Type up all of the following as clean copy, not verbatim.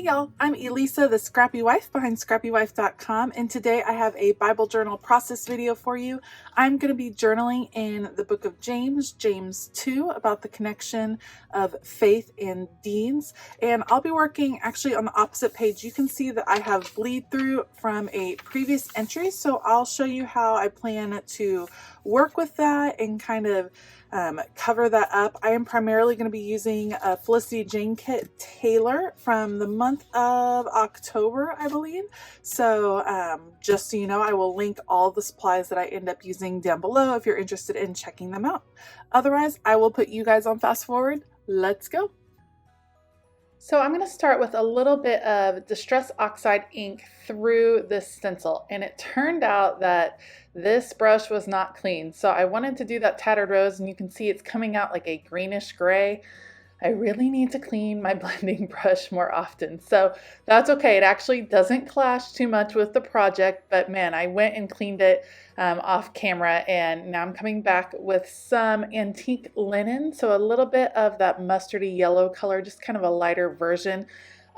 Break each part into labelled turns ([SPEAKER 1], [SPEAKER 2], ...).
[SPEAKER 1] y'all, I'm Elisa, the Scrappy Wife behind ScrappyWife.com, and today I have a Bible journal process video for you. I'm going to be journaling in the book of James, James 2, about the connection of faith and deeds, and I'll be working actually on the opposite page. You can see that I have bleed through from a previous entry, so I'll show you how I plan to work with that and kind of cover that up. I am primarily going to be using a Felicity Jane kit Taylor from the month of October, I believe. So just so you know, I will link all the supplies that I end up using down below if you're interested in checking them out. Otherwise, I will put you guys on fast forward. Let's go. So I'm going to start with a little bit of Distress Oxide ink through this stencil, and it turned out that this brush was not clean. So I wanted to do that tattered rose, and you can see it's coming out like a greenish gray. I really need to clean my blending brush more often. So that's okay. It actually doesn't clash too much with the project, but man, I went and cleaned it off camera, and now I'm coming back with some antique linen. So a little bit of that mustardy yellow color, just kind of a lighter version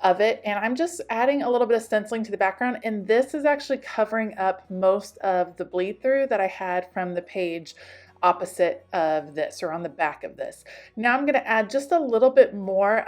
[SPEAKER 1] of it. And I'm just adding a little bit of stenciling to the background. And this is actually covering up most of the bleed through that I had from the page opposite of this, or on the back of this. Now I'm going to add just a little bit more.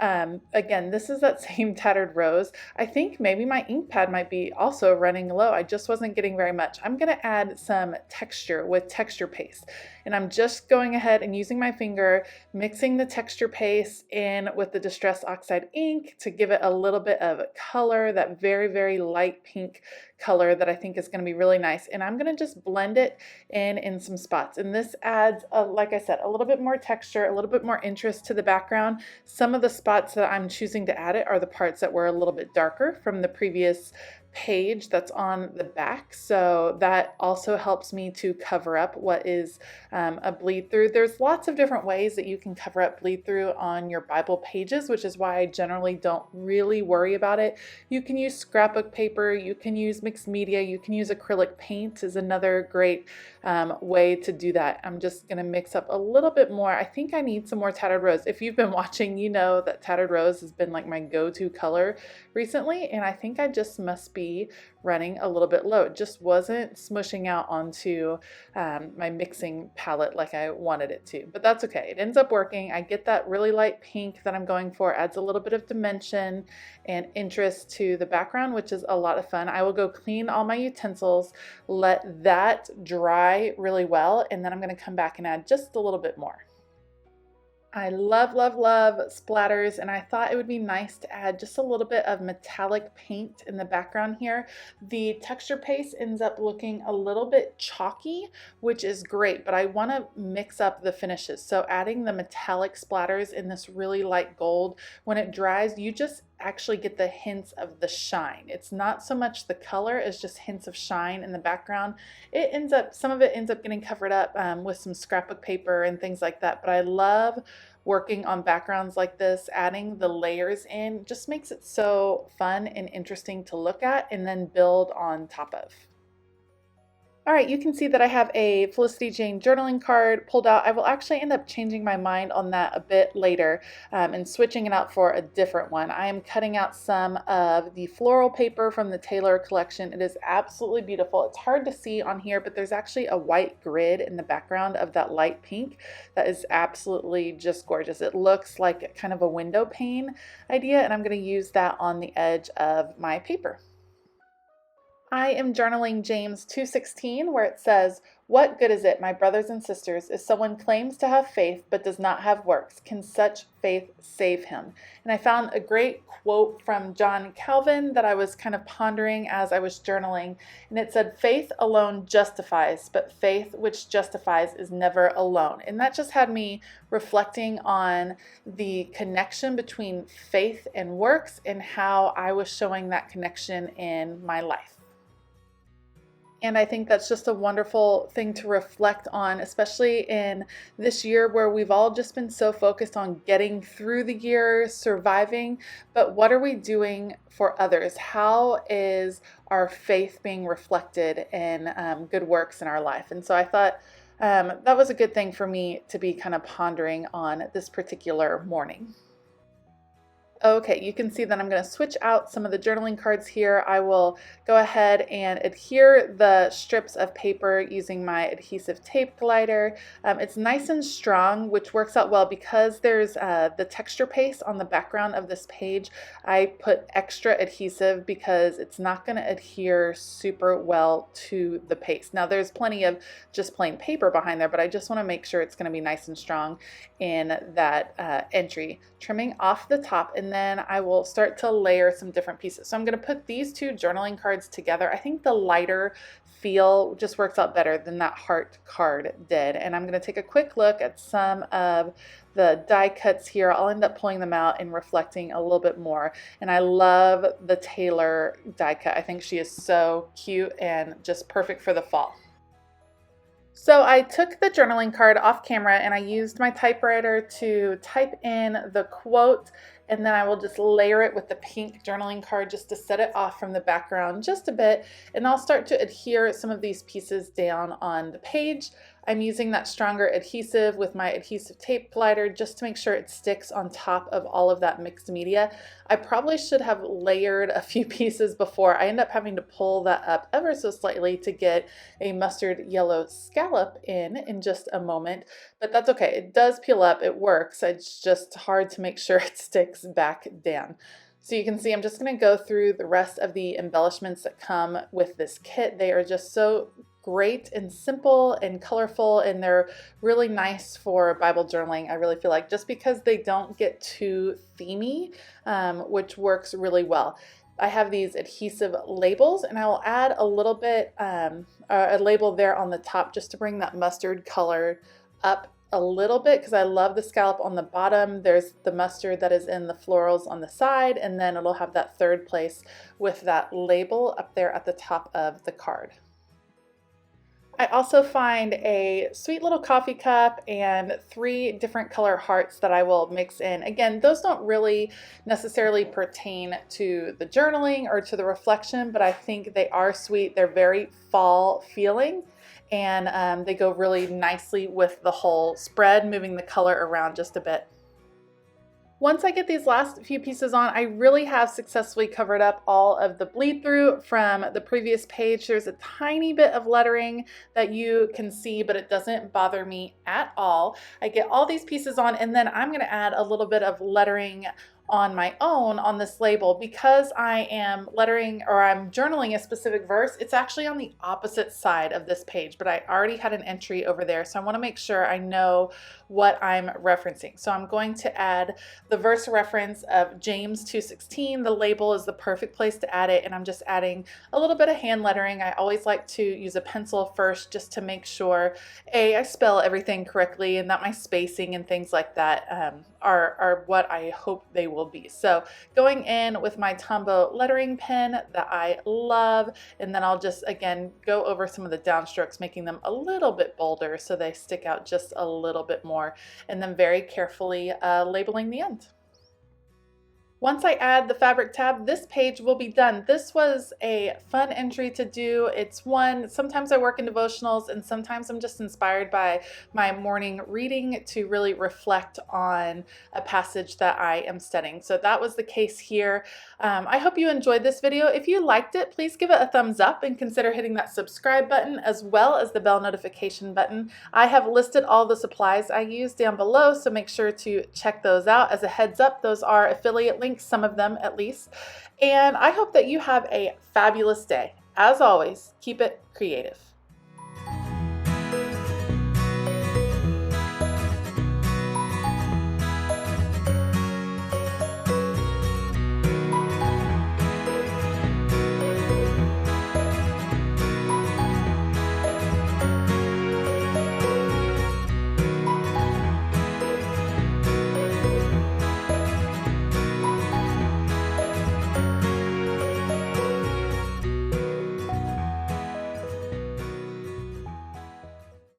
[SPEAKER 1] Again, this is that same tattered rose. I think maybe my ink pad might be also running low. I just wasn't getting very much. I'm going to add some texture with texture paste. And I'm just going ahead and using my finger, mixing the texture paste in with the Distress Oxide ink to give it a little bit of color, that very, very light pink color that I think is going to be really nice. And I'm going to just blend it in some spots. And this adds, like I said, a little bit more texture, a little bit more interest to the background. Some of the spots that I'm choosing to add it are the parts that were a little bit darker from the previous page that's on the back, so that also helps me to cover up what is a bleed through. There's lots of different ways that you can cover up bleed through on your Bible pages, which is why I generally don't really worry about it. You can use scrapbook paper, you can use mixed media, you can use acrylic paint is another great way to do that. I'm just going to mix up a little bit more. I think I need some more tattered rose. If you've been watching, you know that tattered rose has been like my go-to color recently, and I think I just must be running a little bit low. It just wasn't smushing out onto my mixing palette like I wanted it to, but that's okay. It ends up working. I get that really light pink that I'm going for, adds a little bit of dimension and interest to the background, which is a lot of fun. I will go clean all my utensils, let that dry really well, and then I'm going to come back and add just a little bit more. I love, love, love splatters, and I thought it would be nice to add just a little bit of metallic paint in the background here. The texture paste ends up looking a little bit chalky, which is great, but I want to mix up the finishes. So adding the metallic splatters in this really light gold, when it dries, you just actually get the hints of the shine. It's not so much the color as just hints of shine in the background. Some of it ends up getting covered up with some scrapbook paper and things like that, but I love working on backgrounds like this. Adding the layers in just makes it so fun and interesting to look at and then build on top of. All right, you can see that I have a Felicity Jane journaling card pulled out. I will actually end up changing my mind on that a bit later and switching it out for a different one. I am cutting out some of the floral paper from the Taylor collection. It is absolutely beautiful. It's hard to see on here, but there's actually a white grid in the background of that light pink that is absolutely just gorgeous. It looks like kind of a window pane idea, and I'm going to use that on the edge of my paper. I am journaling James 2:16, where it says, "What good is it, my brothers and sisters, if someone claims to have faith but does not have works? Can such faith save him?" And I found a great quote from John Calvin that I was kind of pondering as I was journaling. And it said, "Faith alone justifies, but faith which justifies is never alone." And that just had me reflecting on the connection between faith and works and how I was showing that connection in my life. And I think that's just a wonderful thing to reflect on, especially in this year where we've all just been so focused on getting through the year, surviving. But what are we doing for others? How is our faith being reflected in good works in our life? And so I thought that was a good thing for me to be kind of pondering on this particular morning. Okay, you can see that I'm going to switch out some of the journaling cards here. I will go ahead and adhere the strips of paper using my adhesive tape glider. It's nice and strong, which works out well because there's the texture paste on the background of this page. I put extra adhesive because it's not going to adhere super well to the paste. Now there's plenty of just plain paper behind there, but I just want to make sure it's going to be nice and strong in that entry. Trimming off the top, and then I will start to layer some different pieces. So I'm going to put these two journaling cards together. I think the lighter feel just works out better than that heart card did. And I'm going to take a quick look at some of the die cuts here. I'll end up pulling them out and reflecting a little bit more. And I love the Taylor die cut. I think she is so cute and just perfect for the fall. So I took the journaling card off camera and I used my typewriter to type in the quote, and then I will just layer it with the pink journaling card just to set it off from the background just a bit. And I'll start to adhere some of these pieces down on the page. I'm using that stronger adhesive with my adhesive tape glider just to make sure it sticks on top of all of that mixed media. I probably should have layered a few pieces before. I end up having to pull that up ever so slightly to get a mustard yellow scallop in just a moment, but that's okay. It does peel up, it works. It's just hard to make sure it sticks back down. So you can see I'm just going to go through the rest of the embellishments that come with this kit. They are just so great and simple and colorful, and they're really nice for Bible journaling. I really feel like just because they don't get too themey, which works really well. I have these adhesive labels, and I will add a little bit, a label there on the top just to bring that mustard color up a little bit because I love the scallop on the bottom. There's the mustard that is in the florals on the side, and then it'll have that third place with that label up there at the top of the card. I also find a sweet little coffee cup and 3 different color hearts that I will mix in. Again, those don't really necessarily pertain to the journaling or to the reflection, but I think they are sweet. They're very fall feeling, and they go really nicely with the whole spread, moving the color around just a bit. Once I get these last few pieces on, I really have successfully covered up all of the bleed through from the previous page. There's a tiny bit of lettering that you can see, but it doesn't bother me at all. I get all these pieces on, and then I'm going to add a little bit of lettering on my own on this label. Because I am lettering, or I'm journaling a specific verse, it's actually on the opposite side of this page, but I already had an entry over there, so I want to make sure I know what I'm referencing. So I'm going to add the verse reference of James 2:16. The label is the perfect place to add it, and I'm just adding a little bit of hand lettering. I always like to use a pencil first just to make sure I spell everything correctly and that my spacing and things like that are what I hope they will be. So going in with my Tombow lettering pen that I love, and then I'll just again go over some of the downstrokes, making them a little bit bolder so they stick out just a little bit more, and then very carefully labeling the end. Once I add the fabric tab, this page will be done. This was a fun entry to do. It's one, sometimes I work in devotionals and sometimes I'm just inspired by my morning reading to really reflect on a passage that I am studying. So that was the case here. I hope you enjoyed this video. If you liked it, please give it a thumbs up and consider hitting that subscribe button as well as the bell notification button. I have listed all the supplies I use down below, so make sure to check those out. As a heads up, those are affiliate links, some of them at least. And I hope that you have a fabulous day. As always, keep it creative.